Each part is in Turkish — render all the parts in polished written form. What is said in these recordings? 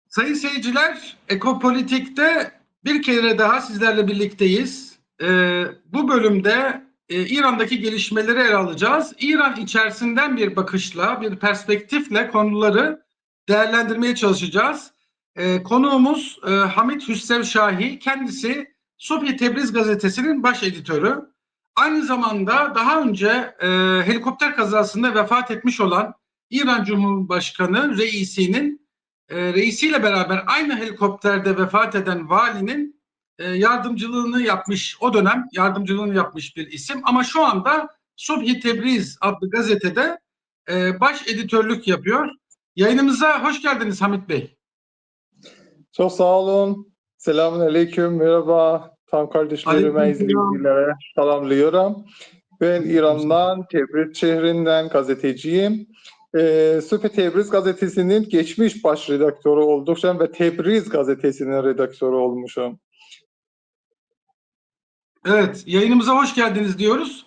Sayın seyirciler, Ekopolitik'te bir kere daha sizlerle birlikteyiz. Bu bölümde İran'daki gelişmeleri ele alacağız. İran içerisinden bir bakışla, bir perspektifle konuları değerlendirmeye çalışacağız. Konuğumuz Hamit Hüsrev Şahi, kendisi Subhi Tebriz gazetesinin baş editörü. Aynı zamanda daha önce helikopter kazasında vefat etmiş olan İran Cumhurbaşkanı reisiyle beraber aynı helikopterde vefat eden valinin yardımcılığını yapmış, o dönem yardımcılığını yapmış bir isim. Ama şu anda Subhi Tebriz adlı gazetede baş editörlük yapıyor. Yayınımıza hoş geldiniz Hamit Bey. Çok sağ olun. Selamünaleyküm, merhaba. Tam kardeşlerime, izleyicilere selamlıyorum. Ben İran'dan, Tebriz şehrinden gazeteciyim. Subhi Tebriz gazetesinin geçmiş baş redaktörü oldukça ve Tebriz gazetesinin redaktörü olmuşum. Evet, yayınımıza hoş geldiniz diyoruz.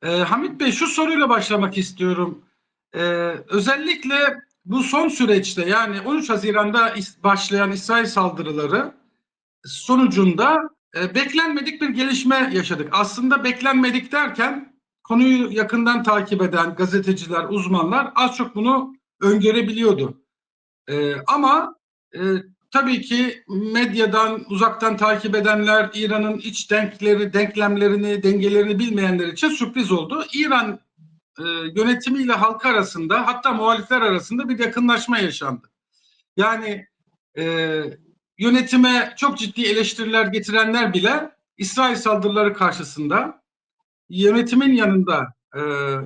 Hamit Bey, şu soruyla başlamak istiyorum. Özellikle bu son süreçte, yani 13 Haziran'da başlayan İsrail saldırıları sonucunda beklenmedik bir gelişme yaşadık. Aslında beklenmedik derken konuyu yakından takip eden gazeteciler, uzmanlar az çok bunu öngörebiliyordu. Ama tabii ki medyadan uzaktan takip edenler, İran'ın iç denklemlerini, dengelerini bilmeyenler için sürpriz oldu. İran yönetimiyle halkı arasında, hatta muhalifler arasında bir yakınlaşma yaşandı. Yani yönetime çok ciddi eleştiriler getirenler bile İsrail saldırıları karşısında yönetimin yanında,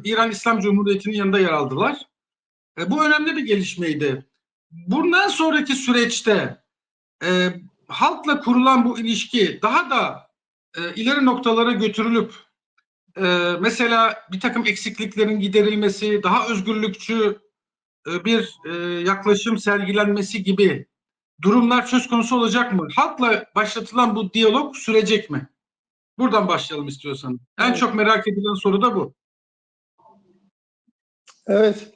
İran İslam Cumhuriyeti'nin yanında yer aldılar. Bu önemli bir gelişmeydi. Bundan sonraki süreçte halkla kurulan bu ilişki daha da ileri noktalara götürülüp mesela bir takım eksikliklerin giderilmesi, daha özgürlükçü bir yaklaşım sergilenmesi gibi durumlar söz konusu olacak mı? Halkla başlatılan bu diyalog sürecek mi? Buradan başlayalım istiyorsan. En çok merak edilen soru da bu. Evet.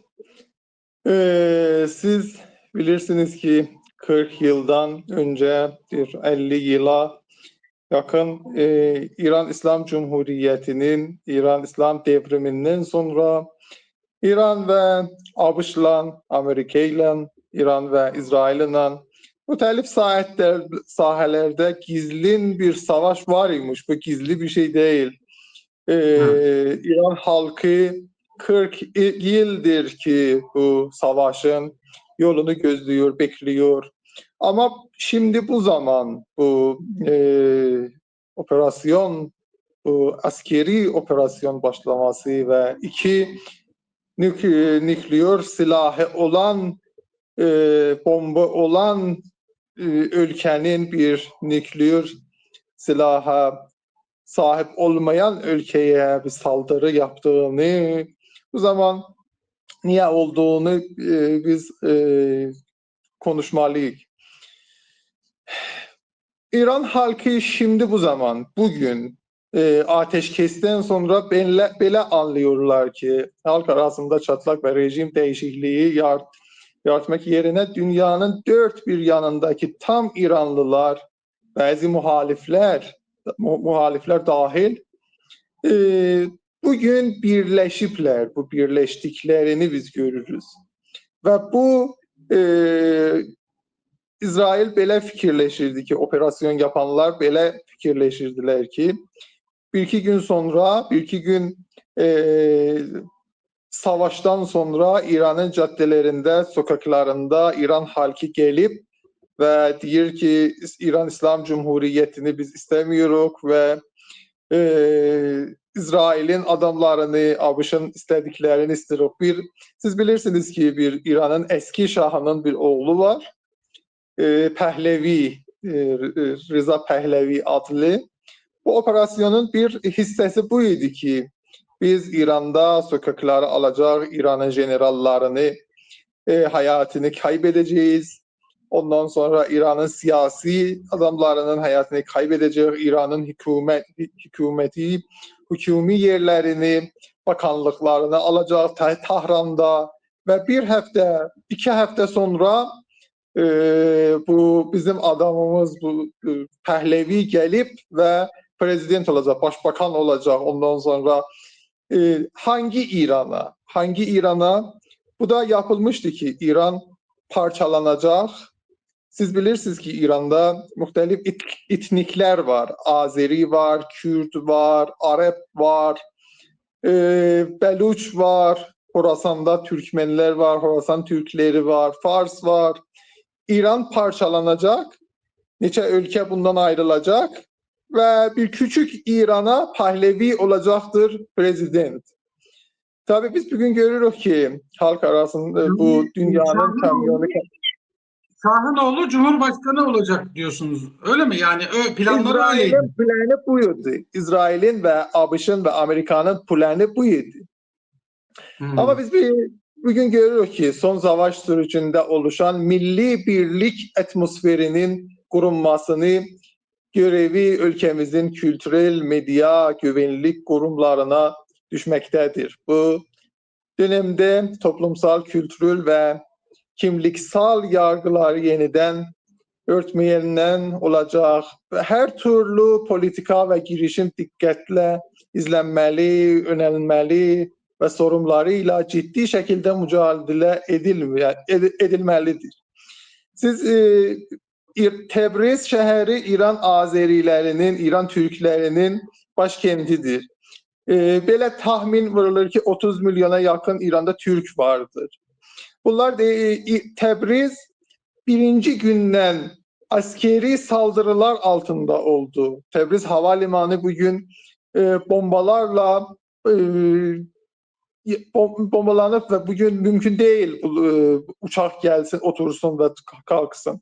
Siz bilirsiniz ki 40 yıldan önce, bir 50 yıla yakın İran İslam Cumhuriyeti'nin, İran İslam devriminden sonra İran ve ABŞ'la, Amerika'yla, İran ve İsrail'le mütelif sahelerde gizli bir savaş var imiş. Bu gizli bir şey değil. İran halkı 40 yıldır ki bu savaşın yolunu gözlüyor, bekliyor. Ama şimdi bu zaman bu operasyon, bu askeri operasyon başlaması ve iki nükleer silahı olan, bomba olan ülkenin bir nükleer silaha sahip olmayan ülkeye bir saldırı yaptığını, bu zaman niye olduğunu biz konuşmalıyız. İran halkı şimdi bu zaman, bugün ateşkesten sonra böyle anlıyorlar ki halk arasında çatlak ve rejim değişikliği yaratmak yerine dünyanın dört bir yanındaki tam İranlılar, bazı muhalifler dahil bugün birleşipler. Bu birleştiklerini biz görürüz. Ve bu İsrail belə fikirləşirdi ki, operasyon yapanlar belə fikirləşirdilər ki, bir iki gün savaştan sonra İran'ın caddelerinde, sokaklarında İran halkı gelip ve deyir ki, İran İslam Cumhuriyeti'ni biz istemiyoruz ve İsrail'in adamlarını, ABŞ'ın istediklerini istiyoruz. Siz bilirsiniz ki bir İran'ın eski şahının bir oğlu var. Pəhlevi, Rıza Pəhlevi adlı. Bu operasyonun bir hissesi bu idi ki, biz İran'da sokakları alacaq, İran'ın generallarını, hayatını kaybedeceğiz. Ondan sonra İran'ın siyasi adamlarının hayatını kaybedeceğiz. İran'ın hükümeti hükumi yerlerini, bakanlıklarını alacak Tahran'da ve bir hafta, 2 hafta sonra bu bizim adamımız bu Pəhlevi gelip ve prezident olacak, başbakan olacak. Ondan sonra hangi İran'a? Bu da yapılmıştı ki İran parçalanacak. Siz bilirsiniz ki İran'da muhtelif etnikler var. Azeri var, Kürt var, Arap var, Beluç var, Horasan'da Türkmenler var, Horasan Türkleri var, Fars var. İran parçalanacak, neçə ölkə bundan ayrılacak ve bir küçük İran'a Pəhlevi olacaktır prezident. Tabii biz bugün görürüz ki halk arasında bu dünyanın kamyonu... Şahınoğlu Cumhurbaşkanı olacak diyorsunuz. Öyle mi? Yani planları öyleydi. İsrail'in planı buydu. İsrail'in ve ABŞ'ın ve Amerika'nın planı buydu. Ama biz bugün görürüz ki son savaş sürecinde oluşan milli birlik atmosferinin kurulmasını görevi ülkemizin kültürel, medya, güvenlik kurumlarına düşmektedir. Bu dönemde toplumsal, kültürel ve kimliksel yargılar yeniden örtmeyenler olacak ve her türlü politika ve girişim dikkatle izlenmeli, önlenmeli ve sorunlarıyla ciddi şekilde mücadele edilmelidir. Siz Təbriz şehri İran Azerilerinin, İran Türklerinin başkentidir. Böyle tahmin vurulur ki 30 milyona yakın İran'da Türk vardır. Bunlar Təbriz birinci günden askeri saldırılar altında oldu. Təbriz havalimanı bugün bombalarla bombalanıp ve bugün mümkün değil uçak gelsin, otursun ve kalksın.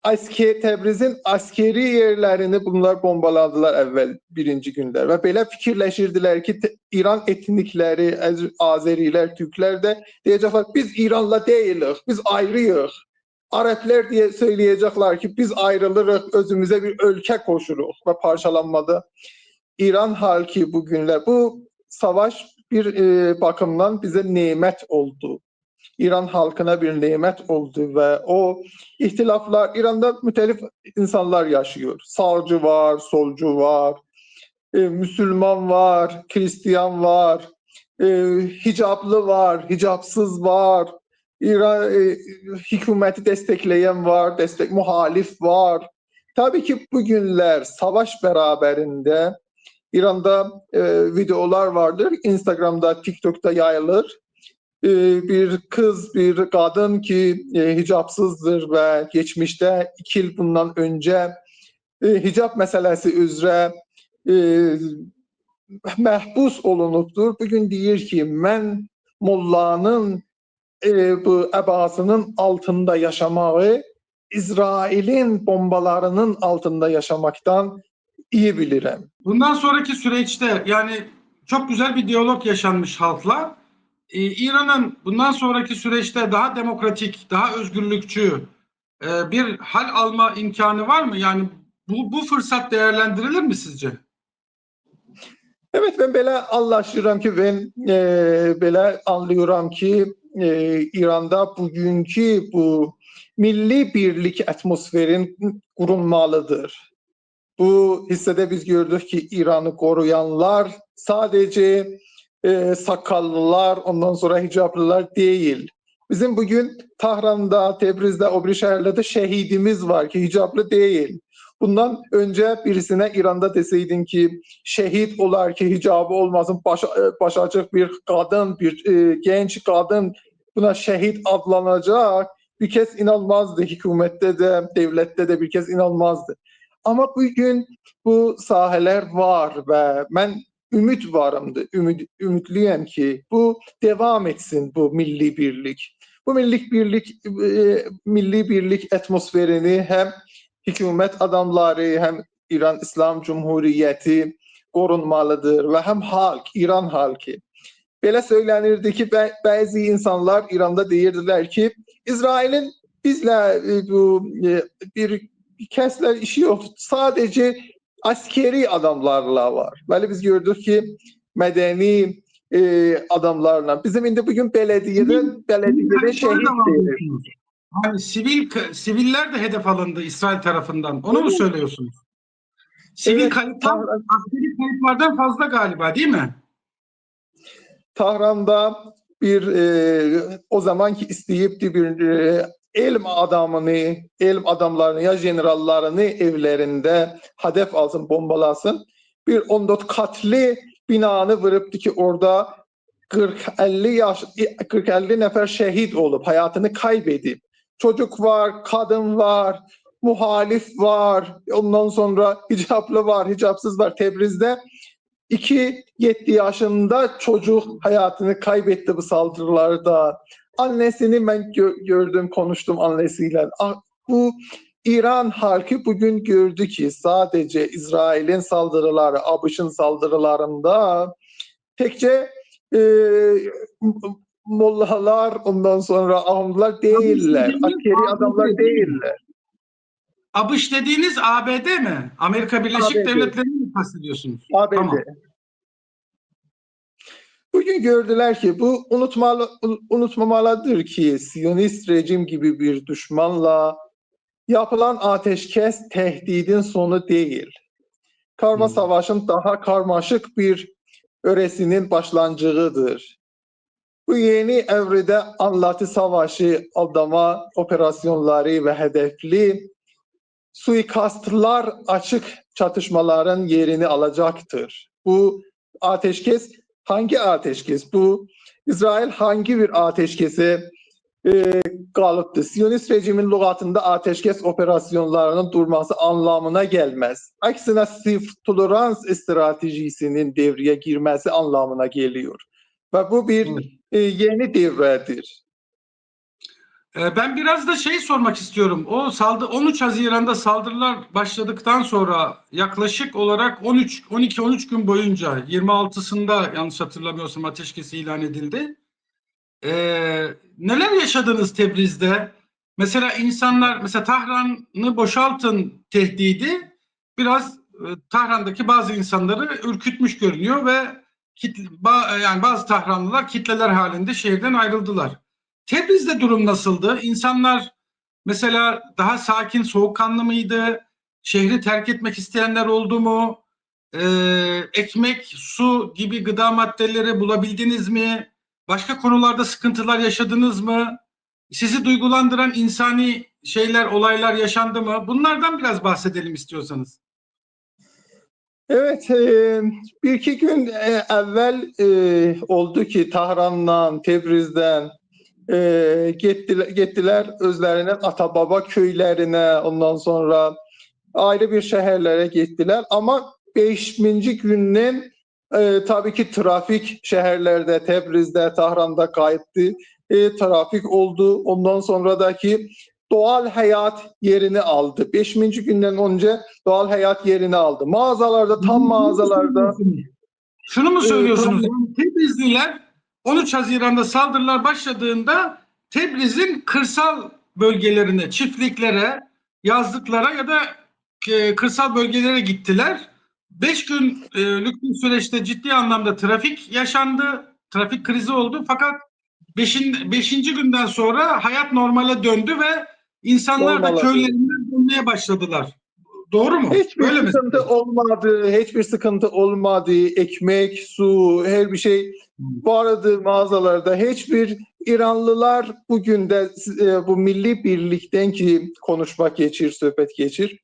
Təbrizin askeri yerlerini bunlar bombaladılar evvel birinci günler ve belə fikirləşirdilər ki İran etnikleri, Azeriler, Türkler de diyecekler biz İran'la değiliz, biz ayrıyıq. Araplar diye söyleyecekler ki biz ayrılırıq, özümüze bir ülke koşuruz ve parçalanmada İran halkı bugünler bu savaş bir bakımdan bize nimet oldu. İran halkına bir nimet oldu ve o ihtilaflar İran'da mütelif insanlar yaşıyor. Sağcı var, solcu var, Müslüman var, Hristiyan var, hicaplı var, hicapsız var. İran hükümeti destekleyen var, muhalif var. Tabii ki bugünler savaş beraberinde İran'da videolar vardır. Instagram'da, TikTok'ta yayılır. Bir kız, bir kadın ki hicapsızdır ve geçmişte 2 yıl bundan önce hicap meselesi üzere məhbus olunubdur. Bugün deyir ki mən mollanın bu əbasının altında yaşamağı İsrail'in bombalarının altında yaşamaktan iyi bilirəm. Bundan sonraki süreçte yani çok güzel bir diyalog yaşanmış halkla. İran'ın bundan sonraki süreçte daha demokratik, daha özgürlükçü bir hal alma imkanı var mı? Yani bu fırsat değerlendirilir mi sizce? Evet, ben belə anlaşıram ki, ben belə anlıyorum ki İran'da bugünkü bu milli birlik atmosferin kurulmalıdır. Bu hissede biz gördük ki İran'ı koruyanlar sadece sakallılar, ondan sonra hicaplılar değil. Bizim bugün Tahran'da, Tebriz'de, o bir şehirlerde şehidimiz var ki hicaplı değil. Bundan önce birisine İran'da deseydin ki şehit olar ki hicabı olmasın, baş açık bir kadın, bir genç kadın buna şehit adlanacak, bir kez inanmazdı. Hükümette de, devlette de bir kez inanmazdı. Ama bugün bu saheler var ve ben ümit varımdı, ümitliyim ki bu devam etsin bu milli birlik. Bu milli birlik atmosferini hem hükümet adamları hem İran İslam Cumhuriyeti korunmalıdır ve hem halk, İran halkı. Belə söylenirdi ki bazı insanlar İran'da deyirdiler ki İsrail'in bizle bu bir kəslər işi yoktur. Sadece askeri adamlarla var. Böyle biz gördük ki medeni adamlarla. Bizim indi bugün belediyede Kayıpları da şehit var verir. diyorsunuz. Yani siviller de hedef alındı İsrail tarafından. Onu mu söylüyorsunuz? Sivil Evet, kayıplar askeri kayıplardan fazla galiba, değil mi? Tahran'da bir o zamanki isteyipti bir elm adamlarını ya generallarını evlerinde hedef alsın, bombalasın. Bir 14 katlı binanı vuruptu ki orada 40-50 nefer şehit olup hayatını kaybedip çocuk var, kadın var, muhalif var, ondan sonra hicaplı var, hicapsız var. Tebriz'de 7 yaşında çocuk hayatını kaybetti bu saldırılarda. Annesini ben gördüm, konuştum annesiyle. Bu İran halkı bugün gördü ki sadece İsrail'in saldırıları, ABD'ın saldırılarında tekçe mollalar, ondan sonra ahımlar değiller, askeri adamlar değiller. ABD dediğiniz ABD mi? Amerika Birleşik ABD. Devletleri'ni mi kastediyorsunuz? ABD. Tamam. Bugün gördüler ki bu unutmamalıdır ki Siyonist rejim gibi bir düşmanla yapılan ateşkes tehdidin sonu değil. Karma savaşın daha karmaşık bir öresinin başlangıcıdır. Bu yeni evrede anlatı savaşı, aldama operasyonları ve hedefli suikastlar açık çatışmaların yerini alacaktır. Bu ateşkes hangi ateşkes? Bu İsrail hangi bir ateşkese kalıptı? Siyonist rejimin lügatında ateşkes operasyonlarının durması anlamına gelmez. Aksine sırf tolerans stratejisinin devreye girmesi anlamına geliyor. Ve bu bir yeni devredir. Ben biraz da sormak istiyorum. 13 Haziran'da saldırılar başladıktan sonra yaklaşık olarak 12-13 gün boyunca 26'sında yanlış hatırlamıyorsam ateşkesi ilan edildi. Neler yaşadınız Tebriz'de? Mesela mesela Tahran'ı boşaltın tehdidi biraz Tahran'daki bazı insanları ürkütmüş görünüyor ve yani bazı Tahranlılar kitleler halinde şehirden ayrıldılar. Tebriz'de durum nasıldı? İnsanlar mesela daha sakin, soğukkanlı mıydı? Şehri terk etmek isteyenler oldu mu? Ekmek, su gibi gıda maddeleri bulabildiniz mi? Başka konularda sıkıntılar yaşadınız mı? Sizi duygulandıran insani olaylar yaşandı mı? Bunlardan biraz bahsedelim istiyorsanız. Evet, bir iki gün evvel oldu ki Tahran'dan, Tebriz'den gittiler özlerinin ata-baba köylerine, ondan sonra ayrı bir şehirlere gittiler. Ama 5. günden tabii ki trafik şehirlerde, Tebriz'de, Tahran'da kayıttı. Trafik oldu. Ondan sonradaki doğal hayat yerini aldı. 5. günden önce doğal hayat yerini aldı. Mağazalarda, tam mağazalarda. Şunu mu söylüyorsunuz? Yani Tebrizliler 13 Haziran'da saldırılar başladığında Tebriz'in kırsal bölgelerine, çiftliklere, yazlıklara ya da kırsal bölgelere gittiler. 5 günlük bir süreçte ciddi anlamda trafik yaşandı. Trafik krizi oldu. Fakat 5. günden sonra hayat normale döndü ve insanlar da Olmalı. köylerinden dönmeye başladılar. Doğru mu? Hiçbir Öyle mi? sıkıntı olmadı, hiçbir sıkıntı olmadı. Ekmek, su, her bir şey vardı mağazalarda. Hiçbir İranlılar bugün de bu milli birlikten ki konuşmak geçir, sohbet geçir.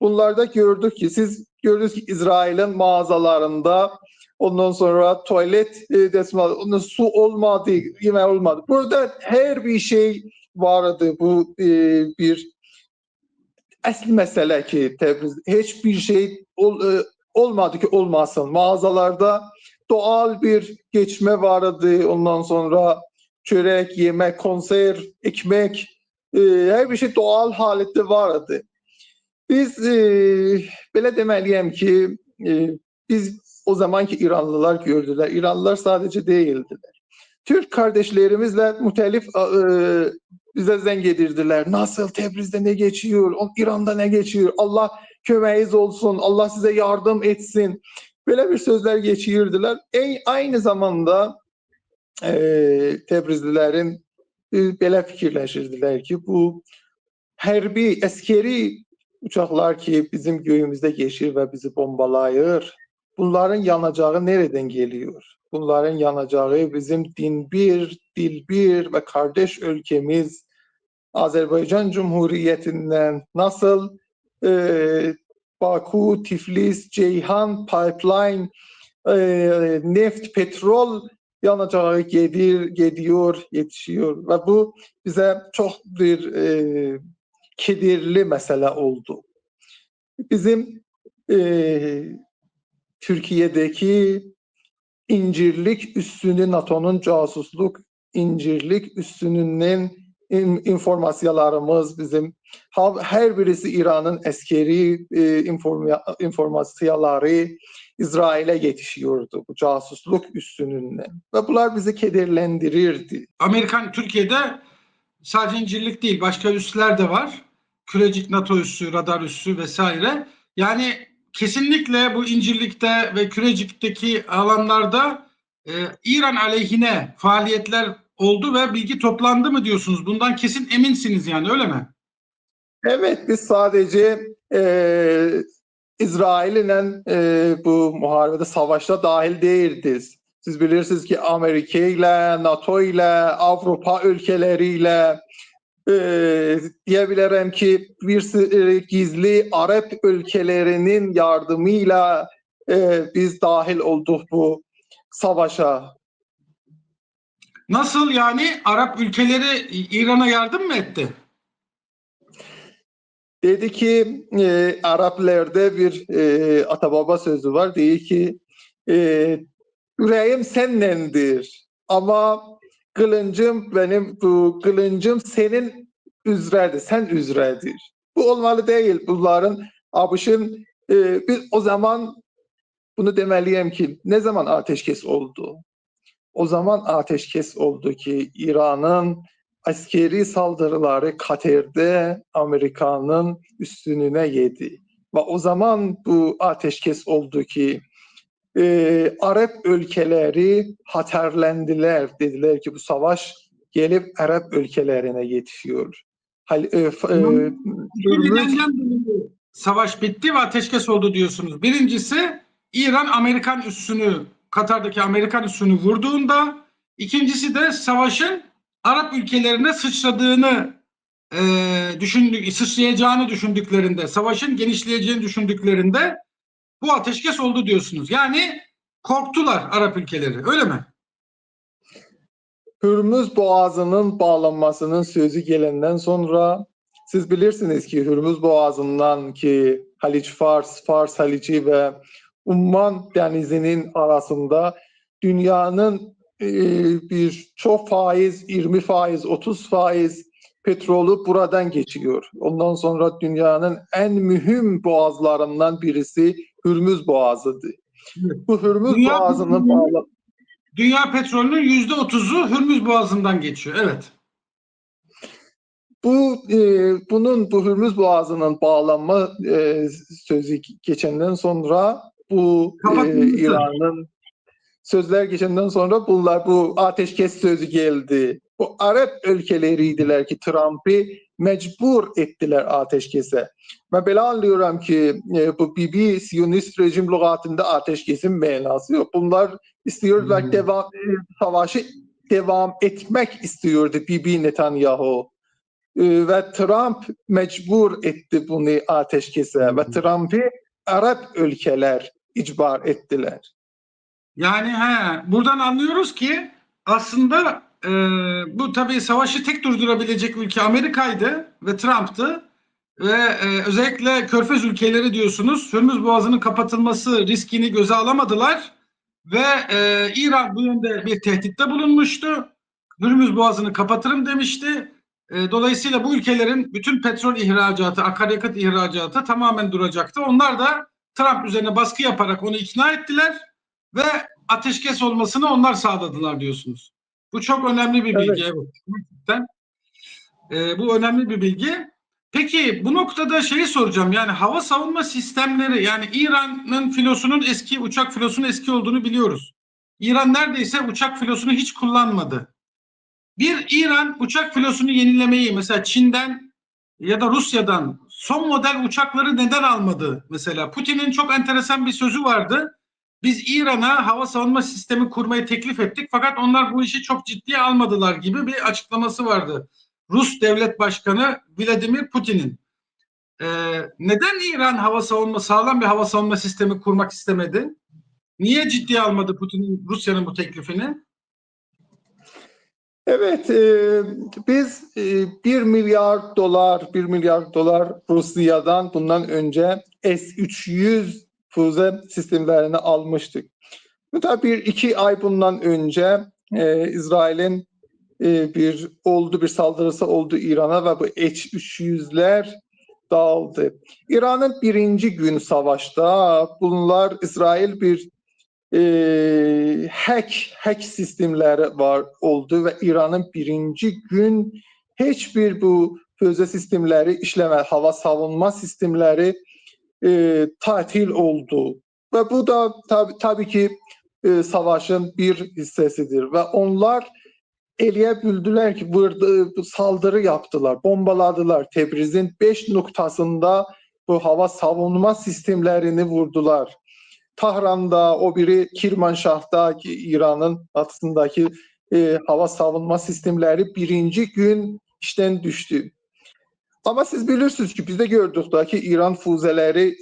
Bunlarda gördük ki, siz gördünüz ki İsrail'in mağazalarında ondan sonra tuvalet desmalı, su olmadı, yemek olmadı. Burada her bir şey vardı. Bu bir əsl məsələ ki, Təbriz heç bir şey olmadı ki olmasın. Mağazalarda doğal bir geçme vardı. Ondan sonra çörek, yemek, konserv, ekmek, her bir şey doğal halette vardı. Biz belə deməliyəm ki, biz o zamanki İranlılar gördüler. İranlılar sadece değildiler. Türk kardeşlerimizle muhtelif bize zeng edirdiler. Nasıl, Tebriz'de ne geçiyor? İran'da ne geçiyor? Allah köməyiniz olsun, Allah sizə yardım etsin. Belə bir sözlər geçirdilər. Aynı zamanda Təbrizlilərin belə fikirləşirdilər ki, bu hərbi, əskeri uçaqlar ki bizim göyümüzdə geçir və bizi bombalayır, bunların yanacağı nereden geliyor? Bunların yanacağı bizim din bir, dil bir ve kardeş ülkemiz Azerbaycan Cumhuriyeti'nden nasıl Baku, Tiflis, Ceyhan, Pipeline, neft, petrol yanacağı gidiyor, yetişiyor ve bu bize çok bir kederli mesele oldu. Bizim Türkiye'deki incirlik üssünü NATO'nun casusluk incirlik üssünün informasiyalarımız bizim her birisi İran'ın askeri informasiyaları İsrail'e yetişiyordu bu casusluk üssününden ve bunlar bizi kederlendirirdi. Amerikan Türkiye'de sadece incirlik değil başka üsler de var. Kürecik NATO üssü, radar üssü vesaire. Yani kesinlikle bu incirlikte ve Kürecik'teki alanlarda İran aleyhine faaliyetler oldu ve bilgi toplandı mı diyorsunuz? Bundan kesin eminsiniz yani öyle mi? Evet, biz sadece İsrail'le bu muharebede savaşta dahil değildiz. Siz bilirsiniz ki Amerika ile, NATO ile, Avrupa ülkeleriyle diyebilirim ki bir gizli Arap ülkelerinin yardımıyla biz dahil olduk bu savaşa. Nasıl yani Arap ülkeleri İran'a yardım mı etti? Dedi ki Araplarda bir atababa sözü var. Dedi ki yüreğim seninlendir ama kılıncım benim bu kılıncım senin üzredir. Sen üzredir. Bu olmalı değil. Bunların ABŞ'ın biz o zaman bunu demeliyim ki ne zaman ateşkes oldu? O zaman ateşkes oldu ki İran'ın askeri saldırıları Katar'da Amerika'nın üstününe yedi. Ve o zaman bu ateşkes oldu ki Arap ülkeleri haterlendiler. Dediler ki bu savaş gelip Arap ülkelerine yetişiyor. Savaş bitti ve ateşkes oldu diyorsunuz. Birincisi İran Amerikan üssünü, Katar'daki Amerikan üssünü vurduğunda, ikincisi de savaşın Arap ülkelerine sıçradığını sıçrayacağını düşündüklerinde, savaşın genişleyeceğini düşündüklerinde bu ateşkes oldu diyorsunuz. Yani korktular Arap ülkeleri, öyle mi? Hürmüz Boğazı'nın bağlanmasının sözü gelenden sonra siz bilirsiniz ki Hürmüz Boğazı'ndan ki Haliç Fars, Fars Halici ve Umman Denizi'nin arasında dünyanın bir çok faiz, 20%, 30% petrolü buradan geçiyor. Ondan sonra dünyanın en mühim boğazlarından birisi Hürmüz Boğazı'dır. Bu Hürmüz Boğazı'nın Dünya petrolünün %30'u Hürmüz Boğazı'ndan geçiyor. Evet. Bu Hürmüz Boğazı'nın bağlanma sözü geçenden sonra bu İran'ın sözler geçenden sonra bu ateşkes sözü geldi. Bu Arap ülkeleriydiler ki Trump'ı mecbur ettiler ateşkese. Ben belə anlıyorum ki bu Bibi Siyonist rejim lügatında ateşkesin mənası yok. Bunlar istiyorlar savaşı devam etmek istiyordu Bibi Netanyahu. Ve Trump mecbur etti bunu ateşkese ve Trump'ı Arap ülkeler icbar ettiler. Yani buradan anlıyoruz ki aslında bu tabii savaşı tek durdurabilecek ülke Amerika'ydı ve Trump'tı ve özellikle Körfez ülkeleri diyorsunuz Hürmüz Boğazı'nın kapatılması riskini göze alamadılar ve İran bu yönde bir tehditte bulunmuştu. Hürmüz Boğazı'nı kapatırım demişti. Dolayısıyla bu ülkelerin bütün petrol ihracatı, akaryakıt ihracatı tamamen duracaktı. Onlar da Trump üzerine baskı yaparak onu ikna ettiler ve ateşkes olmasını onlar sağladılar diyorsunuz. Bu çok önemli bir bilgi. Evet. Evet. Bu önemli bir bilgi. Peki bu noktada şeyi soracağım. Yani hava savunma sistemleri, yani İran'ın filosunun eski, uçak filosunun eski olduğunu biliyoruz. İran neredeyse uçak filosunu hiç kullanmadı. Bir İran uçak filosunu yenilemeyi mesela Çin'den ya da Rusya'dan son model uçakları neden almadı? Mesela Putin'in çok enteresan bir sözü vardı. Biz İran'a hava savunma sistemi kurmayı teklif ettik fakat onlar bu işi çok ciddiye almadılar gibi bir açıklaması vardı. Rus Devlet Başkanı Vladimir Putin'in. Neden İran sağlam bir hava savunma sistemi kurmak istemedi? Niye ciddiye almadı Putin'in, Rusya'nın bu teklifini? Evet, biz 1 milyar dolar, 1 milyar dolar Rusya'dan bundan önce S-300 füze sistemlerini almıştık. Hatta 1-2 ay bundan önce İsrail'in bir saldırısı oldu İran'a ve bu H-300'ler dağıldı. İran'ın birinci gün savaşta bunlar İsrail bir hack sistemleri var oldu ve İran'ın birinci gün hiçbir bu füze sistemleri işlemedi. Hava savunma sistemleri tatil oldu. Ve bu da tabii ki savaşın bir hissesidir. Ve onlar eleyebildiler ki burada saldırı yaptılar, bombaladılar. Tebriz'in 5 noktasında bu hava savunma sistemlerini vurdular. Tahran'da, o biri Kirmanşah'daki İran'ın batısındaki hava savunma sistemleri birinci gün işten düştü. Ama siz bilirsiniz ki biz de gördük ki İran füzeleri,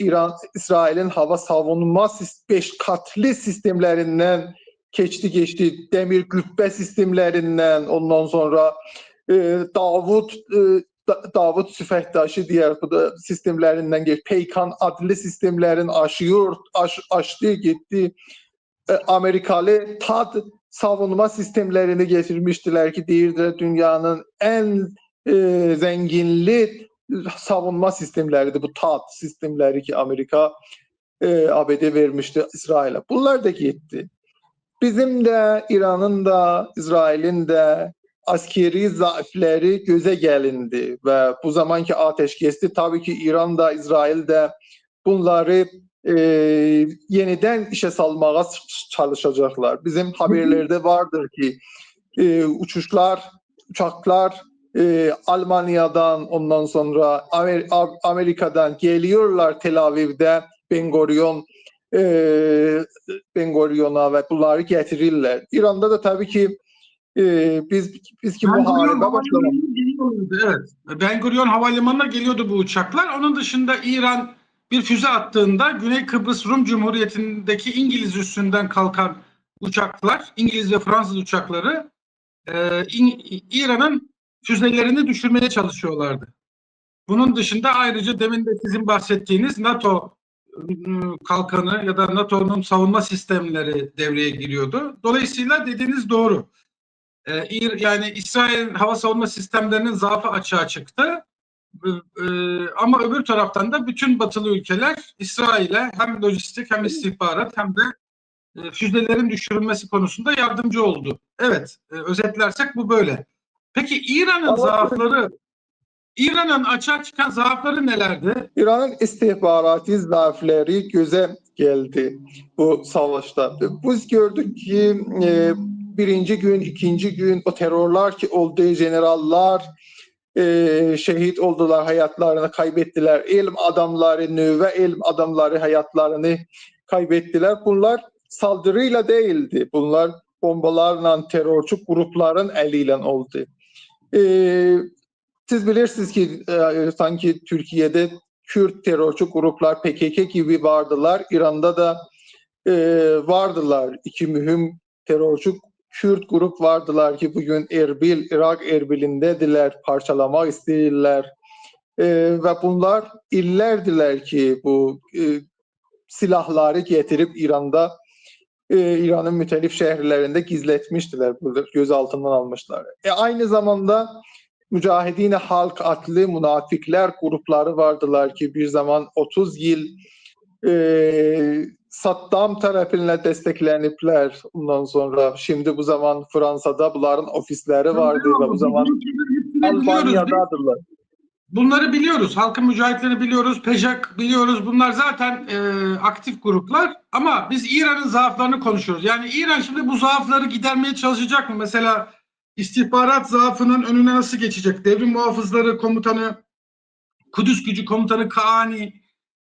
İsrail'in hava savunma 5 katlı sistemlerinden geçti. Demir gübbe sistemlerinden, ondan sonra Davut Süfehtaşı diğer bu da sistemlerinden geçti. Peykan adlı sistemlerin aştı gitti. Amerikalı THAAD savunma sistemlerini getirmiştiler ki deyirdiler dünyanın en zenginli savunma sistemleridir bu THAAD sistemleri ki Amerika ABD vermişti İsrail'e. Bunlar da gitti. Bizim de İran'ın da İsrail'in de askeri zaafları göze gelindi ve bu zamanki ateşkesti tabii ki İran da İsrail de bunları yeniden işe salmaya çalışacaklar. Bizim haberlerde vardır ki uçaklar Almanya'dan, ondan sonra Amerika'dan geliyorlar Tel Aviv'de Ben Gurion'a ve bunları getirirler. İran'da da tabii ki biz ki muharebe başlamak. Evet. Ben Gurion Havalimanı'na geliyordu bu uçaklar. Onun dışında İran bir füze attığında Güney Kıbrıs Rum Cumhuriyeti'ndeki İngiliz üssünden kalkan uçaklar, İngiliz ve Fransız uçakları İran'ın füzelerini düşürmeye çalışıyorlardı. Bunun dışında ayrıca demin de sizin bahsettiğiniz NATO kalkanı ya da NATO'nun savunma sistemleri devreye giriyordu. Dolayısıyla dediğiniz doğru. Yani İsrail hava savunma sistemlerinin zaafı açığa çıktı. Ama öbür taraftan da bütün batılı ülkeler İsrail'e hem lojistik hem istihbarat hem de füzelerin düşürülmesi konusunda yardımcı oldu. Evet, özetlersek bu böyle. Peki İran'ın açığa çıkan zaafları nelerdi? İran'ın istihbaratı zaafları göze geldi bu savaşta. Biz gördük ki birinci gün, ikinci gün o terörler ki oldu, generallar şehit oldular, hayatlarını kaybettiler. İlm adamları, nüve ilm adamları hayatlarını kaybettiler. Bunlar saldırıyla değildi. Bunlar bombalarla, terörçü grupların eliyle oldu. Siz bilirsiniz ki sanki Türkiye'de Kürt terörçü gruplar PKK gibi vardılar. İran'da da vardılar. İki mühim terörçü Kürt grup vardılar ki bugün Irak Erbil'indediler, parçalamak istiyorlar. Ve bunlar illerdiler ki bu silahları getirip İran'ın mütelif şehirlerinde gizletmiştiler. Burada gözaltından almışlar. Aynı zamanda Mücahidin Halk adlı münafikler grupları vardılar ki bir zaman 30 yıl Saddam tarafından desteklenipler. Ondan sonra şimdi bu zaman Fransa'da bunların ofisleri vardı ve bu zaman Almanya'dadırlar. bunları biliyoruz. Halkın mücahitlerini biliyoruz. PEJAK biliyoruz. Bunlar zaten aktif gruplar. Ama biz İran'ın zaaflarını konuşuyoruz. Yani İran şimdi bu zaafları gidermeye çalışacak mı? Mesela istihbarat zaafının önüne nasıl geçecek? Devrim Muhafızları Komutanı, Kudüs Gücü Komutanı Kaani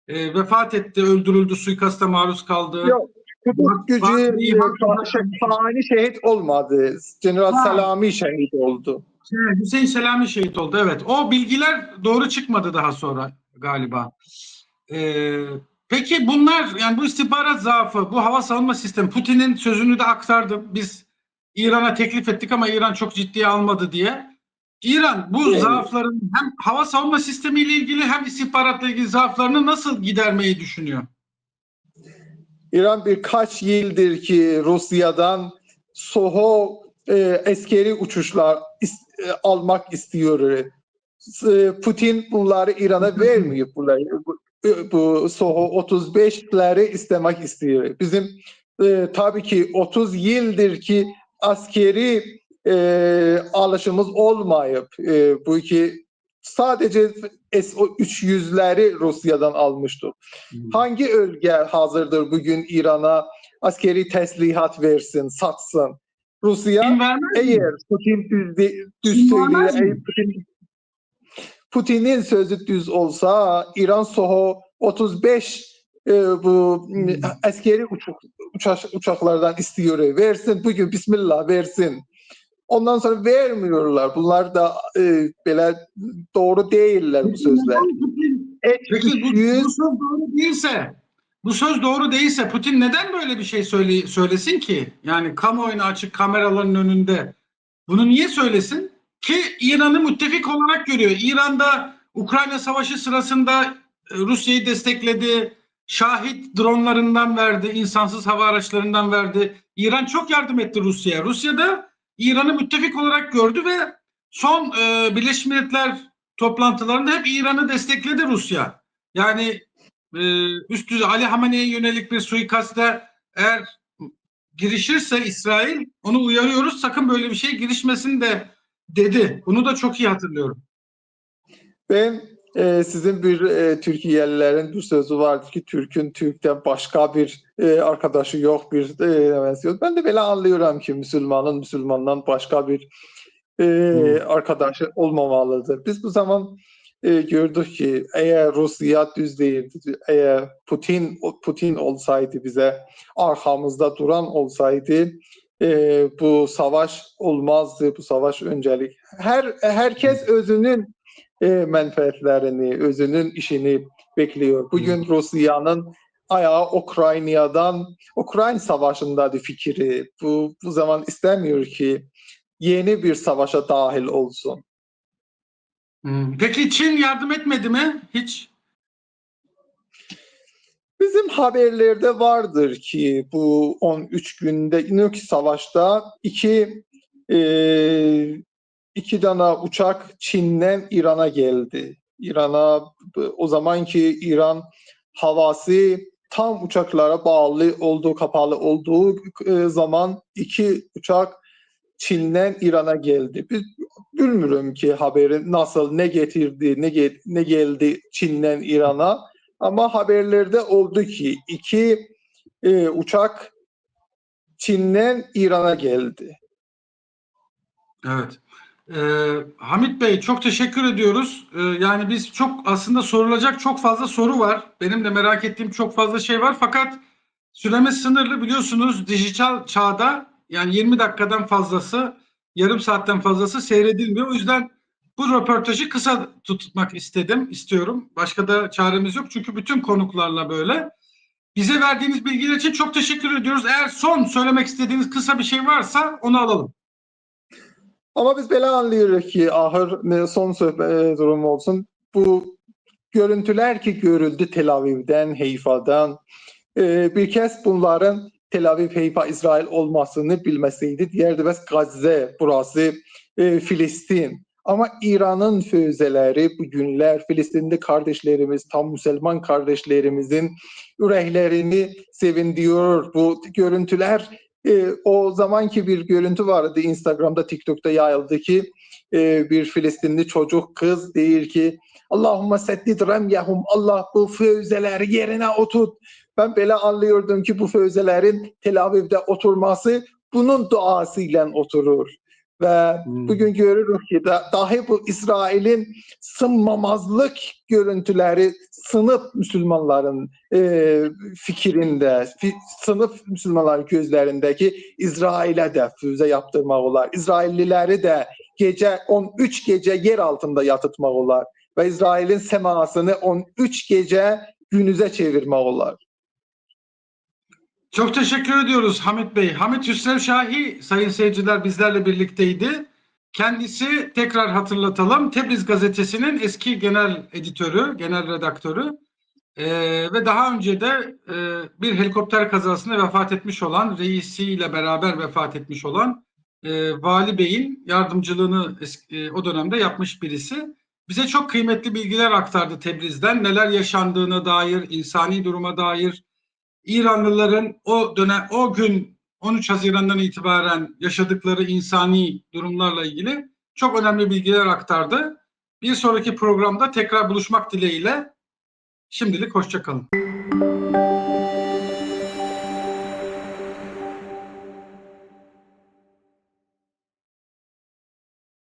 vefat etti, öldürüldü, suikasta maruz kaldı. Yok, Kudüs gücü Fani şehit olmadı. General Selami şehit oldu. Hüseyin Selami şehit oldu, evet. O bilgiler doğru çıkmadı daha sonra galiba. Peki bunlar, yani bu istihbarat zaafı, bu hava savunma sistemi, Putin'in sözünü de aktardım. Biz İran'a teklif ettik ama İran çok ciddiye almadı diye. İran bu zaafların hem hava savunma sistemiyle ilgili hem istihbaratla ilgili zaaflarını nasıl gidermeyi düşünüyor? İran birkaç yıldır ki Rusya'dan SOHO askeri uçuşlar almak istiyor. Putin bunları İran'a vermiyor. Bu SOHO 35'leri istemek istiyor. Bizim tabii ki 30 yıldır ki askeri alışımız olmayıp bu iki sadece S-300'leri Rusya'dan almıştık. Hangi ülke hazırdır bugün İran'a askeri teslihat versin, satsın? Rusya eğer Putin düz söylüyor, Putin'in sözü düz olsa İran SOHO 35 bu askeri uçaklardan istiyor. Versin bugün, bismillah versin. Ondan sonra vermiyorlar. Bunlar da böyle doğru değiller bu sözler. Peki bu söz doğru değilse, bu söz doğru değilse Putin neden böyle bir şey söylesin ki? Yani kamuoyuna açık kameraların önünde bunu niye söylesin? Ki İran'ı müttefik olarak görüyor. İran'da Ukrayna Savaşı sırasında Rusya'yı destekledi. Şahit dronlarından verdi, insansız hava araçlarından verdi. İran çok yardım etti Rusya'ya. Rusya da İran'ı müttefik olarak gördü ve son Birleşmiş Milletler toplantılarında hep İran'ı destekledi Rusya. Yani üst düzey Ali Hamene'ye yönelik bir suikaste eğer girişirse İsrail, onu uyarıyoruz, sakın böyle bir şey girişmesin de dedi. Bunu da çok iyi hatırlıyorum. Ben sizin bir Türkiye'lilerin bir sözü vardı ki Türk'ün Türk'ten başka bir arkadaşı yok bir benziyor. Ben de böyle anlıyorum ki Müslümanın Müslümandan başka bir arkadaşı olmamalıdır. Biz bu zaman gördük ki eğer Rusya düz değildi, eğer Putin olsaydı bize arkamızda duran olsaydı bu savaş olmazdı, bu savaş öncelik. Herkes özünün menfaatlerini, özünün işini bekliyor. Bugün Rusya'nın ayağı Ukrayna savaşındadır fikri. Bu zaman istemiyor ki yeni bir savaşa dahil olsun. Peki Çin yardım etmedi mi hiç? Bizim haberlerde vardır ki bu 13 günde İnönü Savaş'ta iki tane uçak Çin'den İran'a geldi. İran'a o zamanki İran havası tam uçaklara bağlı olduğu, kapalı olduğu zaman iki uçak Çin'den İran'a geldi. Bilmiyorum ki haberi nasıl, ne getirdi, ne geldi Çin'den İran'a. Ama haberlerde oldu ki iki uçak Çin'den İran'a geldi. Evet. Hamit Bey çok teşekkür ediyoruz. Yani biz aslında sorulacak çok fazla soru var. Benim de merak ettiğim çok fazla şey var. Fakat süremiz sınırlı, biliyorsunuz dijital çağda yani 20 dakikadan fazlası, yarım saatten fazlası seyredilmiyor. O yüzden bu röportajı kısa tutmak istiyorum. Başka da çaremiz yok çünkü bütün konuklarla böyle. Bize verdiğiniz bilgiler için çok teşekkür ediyoruz. Eğer son söylemek istediğiniz kısa bir şey varsa onu alalım. Ama biz belə anlıyoruz ki, ahır son durum olsun. Bu görüntüler ki görüldü Tel Aviv'den, Heyfa'dan. Bir kez bunların Tel Aviv, Heyfa, İsrail olmasını bilmeseydi. Diyerdi bəs Gazze, burası Filistin. Ama İran'ın füzeleri bu günler Filistinli kardeşlerimiz, tam Müslüman kardeşlerimizin yüreklerini sevindiriyor. Bu görüntüler o zamanki bir görüntü vardı Instagram'da, TikTok'ta yayıldı ki bir Filistinli çocuk kız değil ki Allahümme seddid remyehum. Allah bu füzeleri yerine oturt. Ben böyle anlıyordum ki bu füzelerin Tel Aviv'de oturması bunun duasıyla oturur. Ve bugün görürük ki dahi bu İsrail'in sınmamazlık görüntüleri sınıf Müslümanların fikrinde, sınıf Müslümanların gözlerindeki İsrail'e de füze yaptırmak olar. İsraillileri de 13 gece yer altında yatıtmak olar. Ve İsrail'in semasını 13 gece günüze çevirmek olar. Çok teşekkür ediyoruz Hamit Bey. Hamit Hüsrev Şahi sayın seyirciler bizlerle birlikteydi. Kendisi, tekrar hatırlatalım, Tebriz Gazetesi'nin eski genel editörü, genel redaktörü ve daha önce de bir helikopter kazasında vefat etmiş olan, reisiyle beraber vefat etmiş olan Vali Bey'in yardımcılığını o dönemde yapmış birisi. Bize çok kıymetli bilgiler aktardı Tebriz'den, neler yaşandığına dair, insani duruma dair, İranlıların o gün 13 Haziran'dan itibaren yaşadıkları insani durumlarla ilgili çok önemli bilgiler aktardı. Bir sonraki programda tekrar buluşmak dileğiyle şimdilik hoşça kalın.